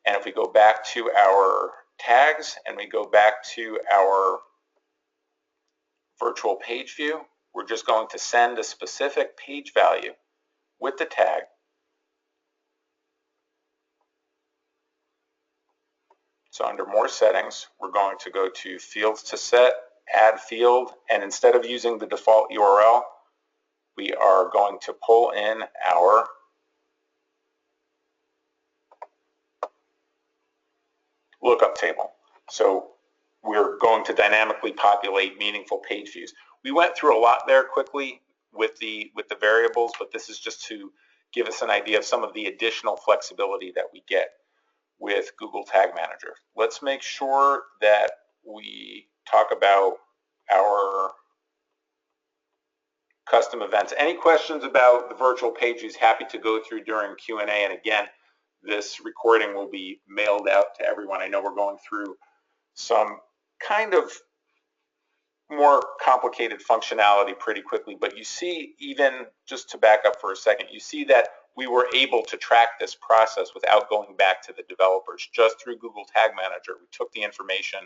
And if we go back to our tags and we go back to our virtual page view, we're just going to send a specific page value with the tag. So under more settings, we're going to go to fields to set, add field, and instead of using the default URL, we are going to pull in our lookup table. So we're going to dynamically populate meaningful page views. We went through a lot there quickly with the variables, but this is just to give us an idea of some of the additional flexibility that we get with Google Tag Manager. Let's make sure that we talk about our custom events. Any questions about the virtual page views, happy to go through during Q&A. And again, this recording will be mailed out to everyone. I know we're going through some kind of more complicated functionality pretty quickly, but you see, even just to back up for a second, you see that we were able to track this process without going back to the developers. Just through Google Tag Manager, we took the information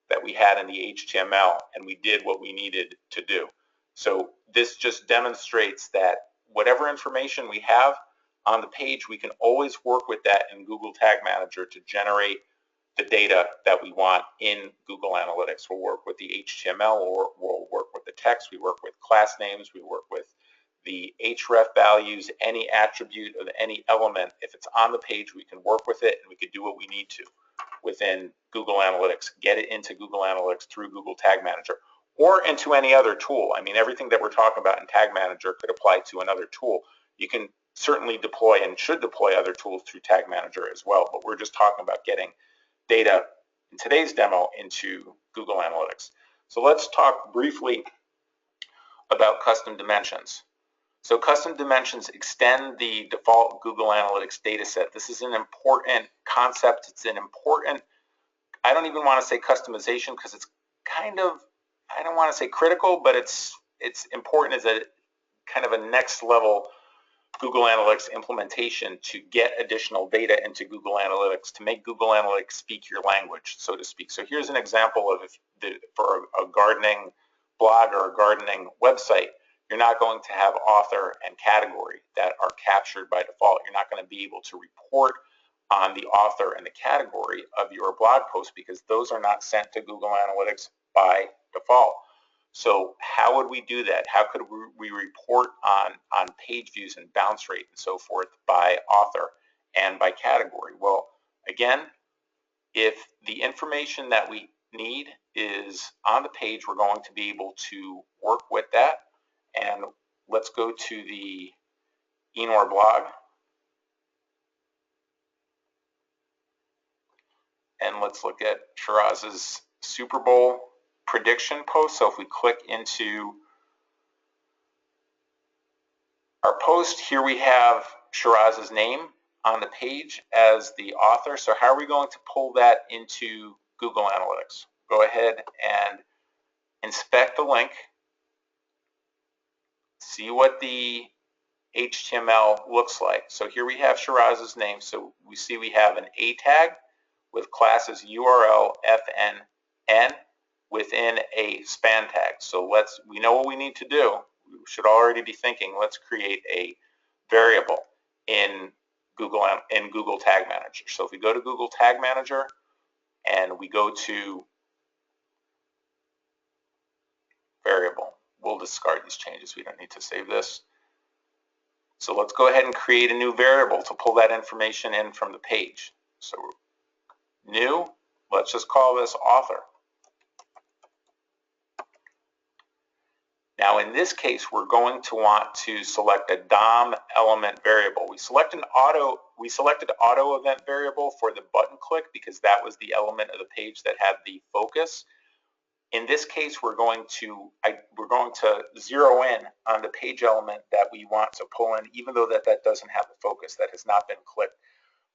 that we had in the HTML and we did what we needed to do. So this just demonstrates that whatever information we have on the page, we can always work with that in Google Tag Manager to generate the data that we want in Google Analytics. We'll work with the HTML, or we'll work with the text, we work with class names, we work with the href values, any attribute of any element. If it's on the page, we can work with it, and we can do what we need to within Google Analytics, get it into Google Analytics through Google Tag Manager, or into any other tool. I mean, everything that we're talking about in Tag Manager could apply to another tool. You can certainly deploy and should deploy other tools through Tag Manager as well, but we're just talking about getting data in today's demo into Google Analytics. So let's talk briefly about custom dimensions. So custom dimensions extend the default Google Analytics data set. This is an important concept. It's an important, I don't even want to say customization, because it's kind of, I don't want to say critical, but it's important as a kind of a next level Google Analytics implementation to get additional data into Google Analytics, to make Google Analytics speak your language, so to speak. So here's an example of for a gardening blog or a gardening website, you're not going to have author and category that are captured by default. You're not going to be able to report on the author and the category of your blog post, because those are not sent to Google Analytics by default. So how would we do that? How could we report on page views and bounce rate and so forth by author and by category? Well, again, if the information that we need is on the page, we're going to be able to work with that. And let's go to the Enor blog. And let's look at Shiraz's Super Bowl prediction post. So if we click into our post, here we have Shiraz's name on the page as the author. So how are we going to pull that into Google Analytics? Go ahead and inspect the link, see what the HTML looks like. So here we have Shiraz's name. So we see we have an A tag with classes URL, FN, N within a span tag. So we know what we need to do. We should already be thinking, let's create a variable in Google Tag Manager. So if we go to Google Tag Manager and we go to variable, we'll discard these changes. We don't need to save this. So let's go ahead and create a new variable to pull that information in from the page. So new, let's just call this author. Now in this case, we're going to want to select a DOM element variable. We selected auto event variable for the button click because that was the element of the page that had the focus. In this case, we're going to zero in on the page element that we want to pull in, even though that doesn't have the focus, that has not been clicked.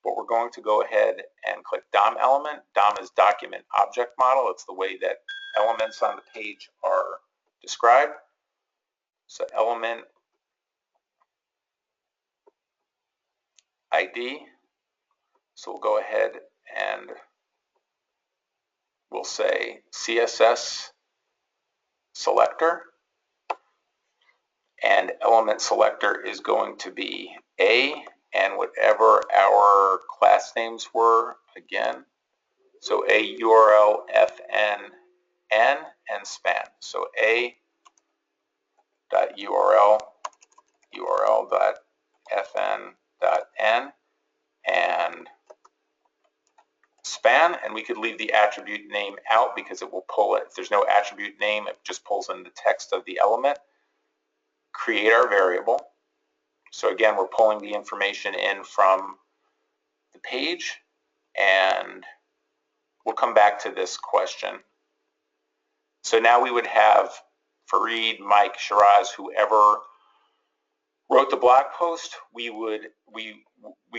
But we're going to go ahead and click DOM element. DOM is document object model. It's the way that elements on the page are described. So element ID. So we'll go ahead and we'll say CSS selector, and element selector is going to be A and whatever our class names were again. So A URL FN N and span. So A dot URL dot FN dot N and span, and we could leave the attribute name out because it will pull it. If there's no attribute name, it just pulls in the text of the element. Create our variable. So again, we're pulling the information in from the page, and we'll come back to this question. So now we would have Fareed, Mike, Shiraz, whoever wrote the blog post, we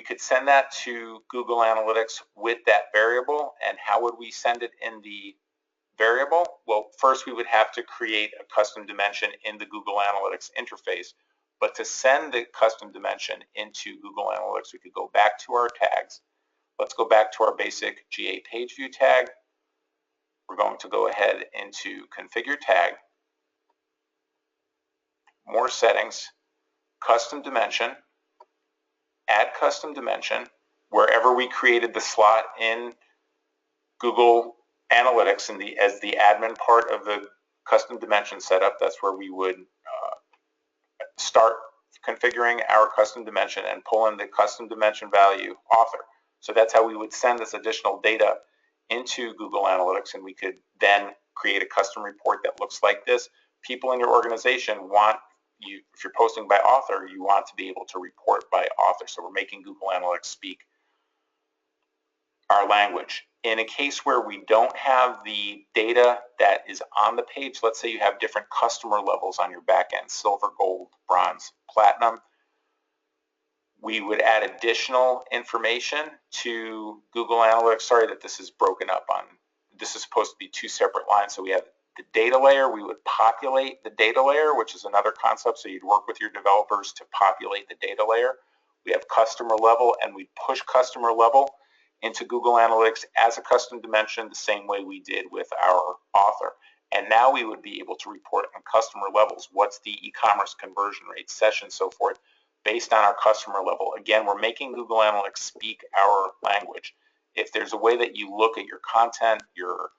could send that to Google Analytics with that variable. And how would we send it in the variable? Well, first we would have to create a custom dimension in the Google Analytics interface. But to send the custom dimension into Google Analytics, we could go back to our tags. Let's go back to our basic GA page view tag. We're going to go ahead into configure tag, more settings, custom dimension, add custom dimension. Wherever we created the slot in Google Analytics as the admin part of the custom dimension setup. That's where we would start configuring our custom dimension and pull in the custom dimension value author. So that's how we would send this additional data into Google Analytics, and we could then create a custom report that looks like this. People in your organization want you, if you're posting by author, you want to be able to report by author. So we're making Google Analytics speak our language. In a case where we don't have the data that is on the page, let's say you have different customer levels on your back end, silver, gold, bronze, platinum, we would add additional information to Google Analytics. Sorry that this is broken up on, this is supposed to be two separate lines. So we have the data layer. We would populate the data layer, which is another concept. So you'd work with your developers to populate the data layer. We have customer level, and we push customer level into Google Analytics as a custom dimension the same way we did with our author. And now we would be able to report on customer levels. What's the e-commerce conversion rate, sessions, so forth, based on our customer level. Again, we're making Google Analytics speak our language. If there's a way that you look at your content, your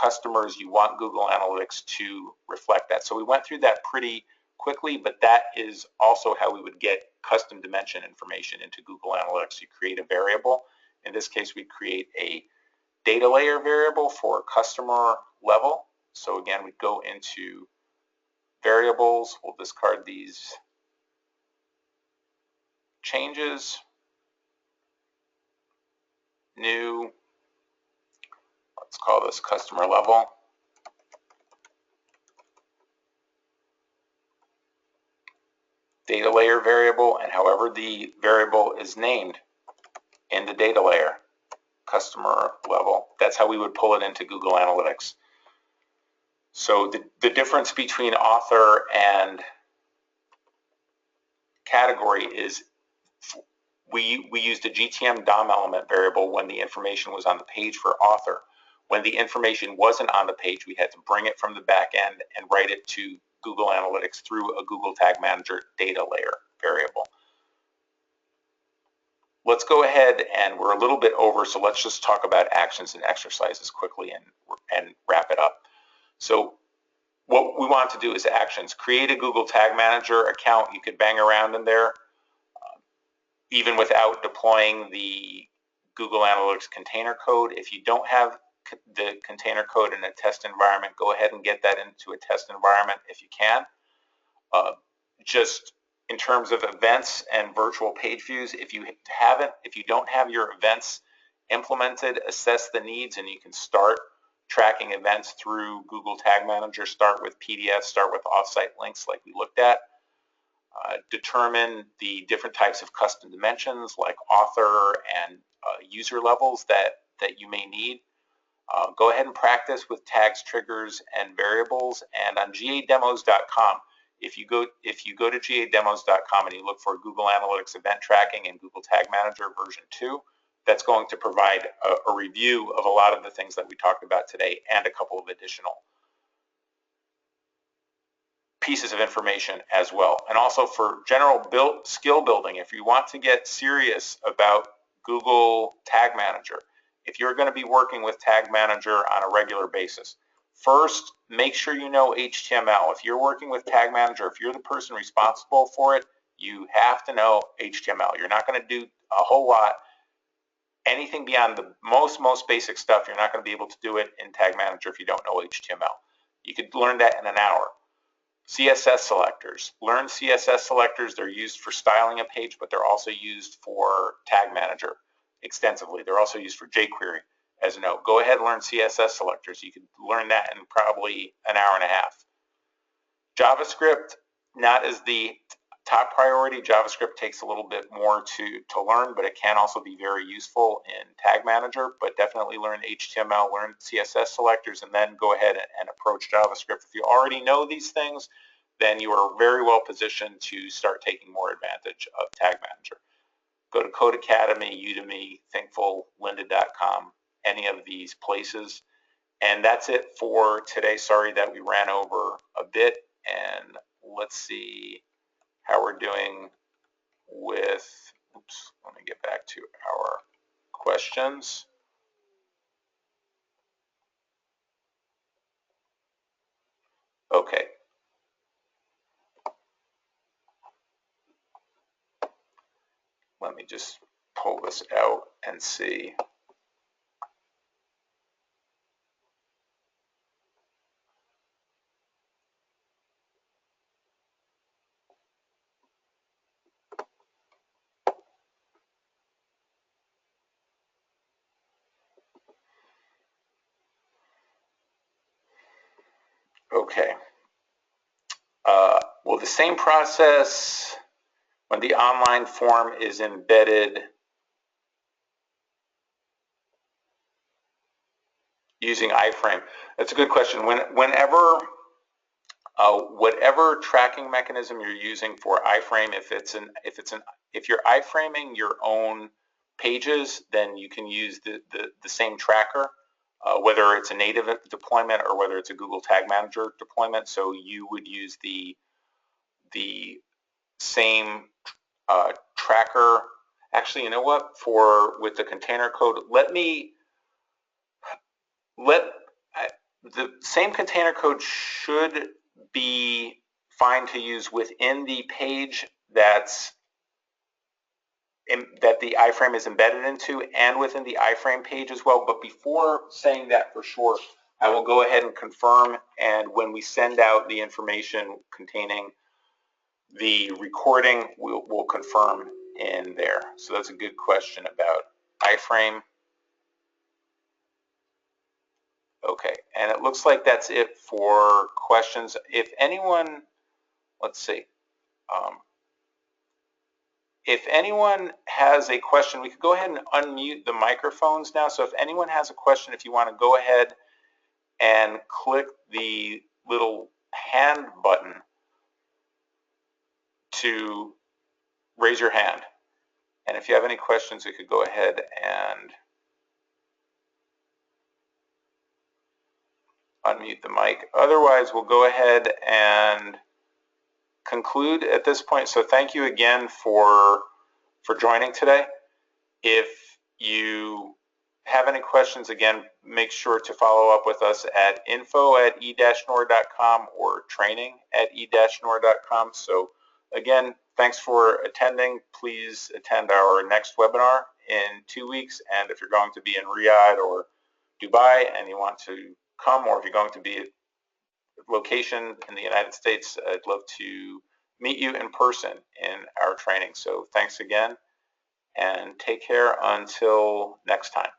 customers, you want Google Analytics to reflect that. So we went through that pretty quickly, but that is also how we would get custom dimension information into Google Analytics. You create a variable. In this case, we create a data layer variable for customer level. So again, we go into variables. We'll discard these changes. New, let's call this customer level. Data layer variable, and however the variable is named in the data layer, customer level. That's how we would pull it into Google Analytics. So the difference between author and category is we used a GTM DOM element variable when the information was on the page for author. When the information wasn't on the page, we had to bring it from the back end and write it to Google Analytics through a Google Tag Manager data layer variable. Let's go ahead, and we're a little bit over, so let's just talk about actions and exercises quickly and wrap it up. So what we want to do is actions. Create a Google Tag Manager account. You could bang around in there even without deploying the Google Analytics container code. If you don't have the container code in a test environment, go ahead and get that into a test environment if you can. Just in terms of events and virtual page views, if you don't have your events implemented, assess the needs, and you can start tracking events through Google Tag Manager. Start with PDFs, start with offsite links like we looked at. Determine the different types of custom dimensions like author and user levels that you may need. Go ahead and practice with tags, triggers, and variables. And on gademos.com, if you go to gademos.com and you look for Google Analytics Event Tracking and Google Tag Manager version 2, that's going to provide a review of a lot of the things that we talked about today and a couple of additional pieces of information as well. And also for general skill building, if you want to get serious about Google Tag Manager, if you're going to be working with Tag Manager on a regular basis, first, make sure you know HTML. If you're working with Tag Manager, if you're the person responsible for it, you have to know HTML. You're not going to do a whole lot. Anything beyond the most basic stuff, you're not going to be able to do it in Tag Manager if you don't know HTML. You could learn that in an hour. CSS selectors. Learn CSS selectors. They're used for styling a page, but they're also used for Tag Manager extensively. They're also used for jQuery as a note. Go ahead and learn CSS selectors. You could learn that in probably an hour and a half. JavaScript, not as the top priority. JavaScript takes a little bit more to learn, but it can also be very useful in Tag Manager. But definitely learn HTML, learn CSS selectors, and then go ahead and approach JavaScript. If you already know these things, then you are very well positioned to start taking more advantage of Tag Manager. Go to Code Academy, Udemy, Thinkful, Lynda.com, any of these places. And that's it for today. Sorry that we ran over a bit. And let's see how we're doing with, oops, let me get back to our questions. Okay. Let me just pull this out and see. Okay. Well, the same process when the online form is embedded using iframe. That's a good question. Whenever whatever tracking mechanism you're using for iframe, if you're iframing your own pages, then you can use the same tracker, whether it's a native deployment or whether it's a Google Tag Manager deployment. So you would use the same tracker. Actually, you know what? With the container code, the same container code should be fine to use within the page that the iframe is embedded into, and within the iframe page as well. But before saying that for sure, I will go ahead and confirm, and when we send out the information containing the recording, we'll confirm in there. So that's a good question about iframe. Okay, and it looks like that's it for questions. If anyone, let's see, if anyone has a question, we could go ahead and unmute the microphones now. So if anyone has a question, if you want to go ahead and click the little hand button to raise your hand. And if you have any questions, we could go ahead and unmute the mic. Otherwise, we'll go ahead and conclude at this point. So thank you again for joining today. If you have any questions, again, make sure to follow up with us at info@e-nor.com or training@e-nor.com. So again, thanks for attending. Please attend our next webinar in 2 weeks. And if you're going to be in Riyadh or Dubai and you want to come, or if you're going to be at a location in the United States, I'd love to meet you in person in our training. So thanks again, and take care until next time.